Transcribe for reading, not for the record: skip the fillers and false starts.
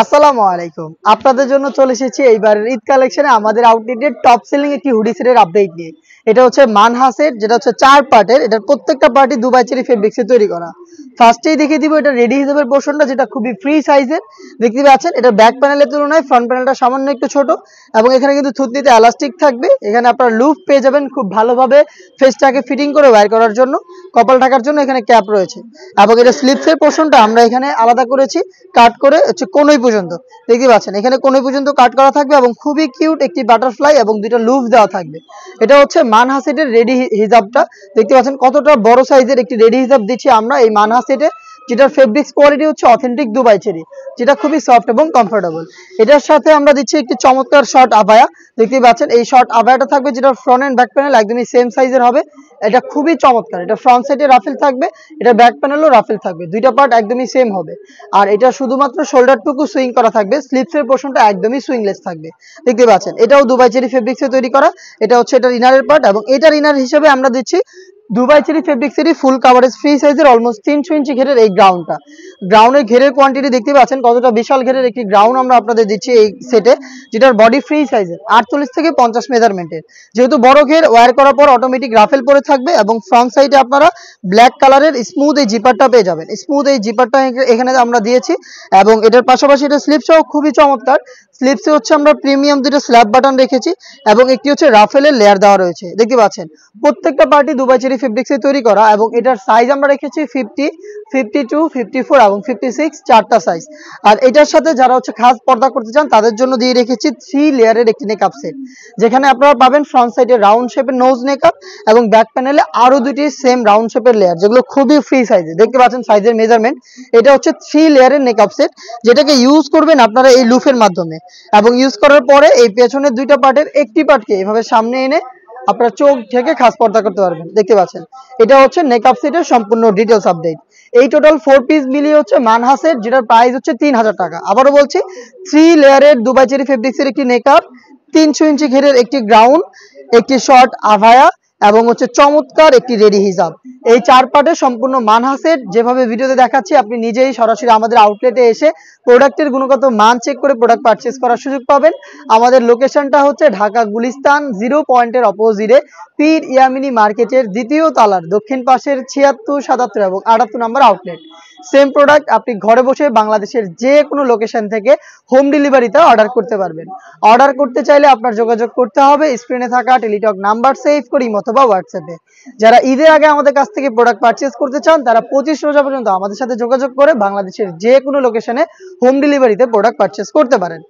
আসসালামু আলাইকুম। আপনাদের জন্য চলে এসেছি এইবারের ঈদ কালেকশনে আমাদের আউটলেটের টপ সেলিং একটি হুডি সেটের আপডেট নিয়ে। এটা হচ্ছে মানহা সেট, যেটা হচ্ছে 4 পার্টের। এটার প্রত্যেকটা পার্টই দুবাই চেরি ফেব্রিক্সে তৈরি করা। ফার্স্টেই দেখিয়ে দিব এটা রেডি হিসেবের পোর্শনটা, যেটা খুবই ফ্রি সাইজের। দেখতে পাচ্ছেন এটা ব্যাক প্যানেলের তুলনায় ফ্রন্ট প্যানেলটা সামান্য একটু ছোট, এবং এখানে কিন্তু থুতনিতে এলাস্টিক থাকবে। এখানে আপনারা লুপ পেয়ে যাবেন খুব ভালোভাবে ফেসটাকে ফিটিং করে ওয়্যার করার জন্য। কপাল ঢাকার জন্য এখানে ক্যাপ রয়েছে, এবং এটা স্লিপসের পোর্শনটা আমরা এখানে আলাদা করেছি, কাট করে হচ্ছে কোনই পর্যন্ত। দেখতে পাচ্ছেন এখানে কোনই পর্যন্ত কাট করা থাকবে, এবং খুবই কিউট একটি বাটারফ্লাই এবং দুইটা লুপ দেওয়া থাকবে। এটা হচ্ছে মানহা সেটের রেডি হিজাবটা। দেখতে পাচ্ছেন কতটা বড় সাইজের একটি রেডি হিজাব দিচ্ছি আমরা এই মানহা সেটে, যেটার ফেব্রিক্স কোয়ালিটি হচ্ছে অথেন্টিক দুবাই চেরি, যেটা খুবই সফট এবং কমফোর্টেবল। এটার সাথে আমরা দিচ্ছি একটি চমৎকার শর্ট আবায়া। দেখতে পাচ্ছেন এই শর্ট আবায়াটা থাকবে, যেটা ফ্রন্ট এন্ড ব্যাক প্যানেল একদমই সেম সাইজের হবে। এটা খুবই চমৎকার। এটা ফ্রন্ট সাইডে রাফেল থাকবে, এটা ব্যাক প্যানেলও রাফেল থাকবে, দুইটা পার্ট একদমই সেম হবে। আর এটা শুধুমাত্র শোল্ডারটুকু সুইং করা থাকবে, স্লিপসের পোর্শনটা একদমই সুইংলেস থাকবে। দেখতে পাচ্ছেন এটাও দুবাই চেরি ফেব্রিক্সে তৈরি করা। এটা হচ্ছে এটার ইনারের পার্ট, এবং এটার ইনার হিসেবে আমরা দিচ্ছি দুবাই চেরি ফেব্রিক্সেরই ফুল কাভারেজ ফ্রি সাইজের অলমোস্ট 300 ইঞ্চি ঘেরের এই গ্রাউন্ডটা। গ্রাউন্ডের ঘেরের কোয়ান্টিটি দেখতে পাচ্ছেন কতটা বিশাল ঘেরের একটি গ্রাউন্ড আমরা আপনাদের দিচ্ছি এই সেটে, যেটার বডি ফ্রি সাইজের 48 থেকে 50 মেজারমেন্টের। যেহেতু বড় ঘের, ওয়্যার করার পর অটোমেটিক রাফেল পরে থাকবে, এবং ফ্রন্ট সাইডে আপনারা ব্ল্যাক কালারের স্মুথ এই জিপারটা পেয়ে যাবেন। স্মুথ এই জিপারটা এখানে আমরা দিয়েছি, এবং এটার পাশাপাশি এটা স্লিপসও খুবই চমৎকার। স্লিপসে হচ্ছে আমরা প্রিমিয়াম দুটো স্ল্যাব বাটন রেখেছি, এবং একটি হচ্ছে রাফেলের লেয়ার দেওয়া রয়েছে। দেখতে পাচ্ছেন প্রত্যেকটা পার্টি দুবাই চেরি ফেব্রিক্সে তৈরি করা, এবং এটার সাইজ আমরা রেখেছি 50, 52, 54 এবং 56, চারটা সাইজ। আর এটার সাথে যারা হচ্ছে খাস পর্দা করতে চান তাদের জন্য দিয়ে রেখেছি 3 লেয়ারের একটি মেকআপ সেট, যেখানে আপনারা পাবেন ফ্রন্ট সাইডে রাউন্ড শেপের নোজ মেকআপ, এবং ব্যাক প্যানেলে আরো দুটি সেম রাউন্ড শেপের লেয়ার, যেগুলো খুবই ফ্রি সাইজে। দেখতে পাচ্ছেন সাইজের মেজারমেন্ট। এটা হচ্ছে 3 লেয়ারের মেকআপ সেট, যেটাকে ইউজ করবেন আপনারা এই লুফের মাধ্যমে, এবং ইউজ করার পরে এই পেছনের দুইটা পার্টের একটি পার্টকে এভাবে সামনে এনে আপনারা চোখ থেকে খাস পর্দা করতে পারবেন। দেখতে পাচ্ছেন এটা হচ্ছে মেকআপ সেটের সম্পূর্ণ ডিটেলস আপডেট। এই টোটাল 4 পিস মিলিয়ে হচ্ছে মানহা সেট, যেটার প্রাইস হচ্ছে 3000 টাকা। আবারও বলছি 3 লেয়ারের দুবাই চেরি ফেব্রিক্সের একটি মেকআপ, 300 ইঞ্চি ঘেরের একটি গ্রাউন্ড, একটি শর্ট আভায়া, এবং হচ্ছে চমৎকার একটি রেডি হিজাব। এই 4 পার্টের সম্পূর্ণ মানহা সেট যেভাবে ভিডিওতে দেখাচ্ছি, আপনি নিজেই সরাসরি আমাদের আউটলেটে এসে প্রোডাক্টের গুণগত মান চেক করে প্রোডাক্ট পারচেজ করার সুযোগ পাবেন। আমাদের লোকেশনটা হচ্ছে ঢাকা গুলিস্তান 0 পয়েন্টের অপোজিটে পীর ইয়ামিনী মার্কেটের দ্বিতীয় তলার দক্ষিণ পাশের 76, 77 এবং 78 নম্বর আউটলেট। সেম প্রোডাক্ট আপনি ঘরে বসে বাংলাদেশের যে কোনো লোকেশন থেকে হোম ডেলিভারিতে অর্ডার করতে পারবেন। অর্ডার করতে চাইলে আপনার যোগাযোগ করতে হবে স্ক্রিনে থাকা টেলিটক নাম্বার সেভ করি অথবা হোয়াটসঅ্যাপে। যারা ঈদের আগে আমাদের কাছ থেকে প্রোডাক্ট পারচেজ করতে চান তারা 25 রোজা পর্যন্ত আমাদের সাথে যোগাযোগ করে বাংলাদেশের যে কোনো লোকেশনে হোম ডেলিভারিতে প্রোডাক্ট পারচেজ করতে পারেন।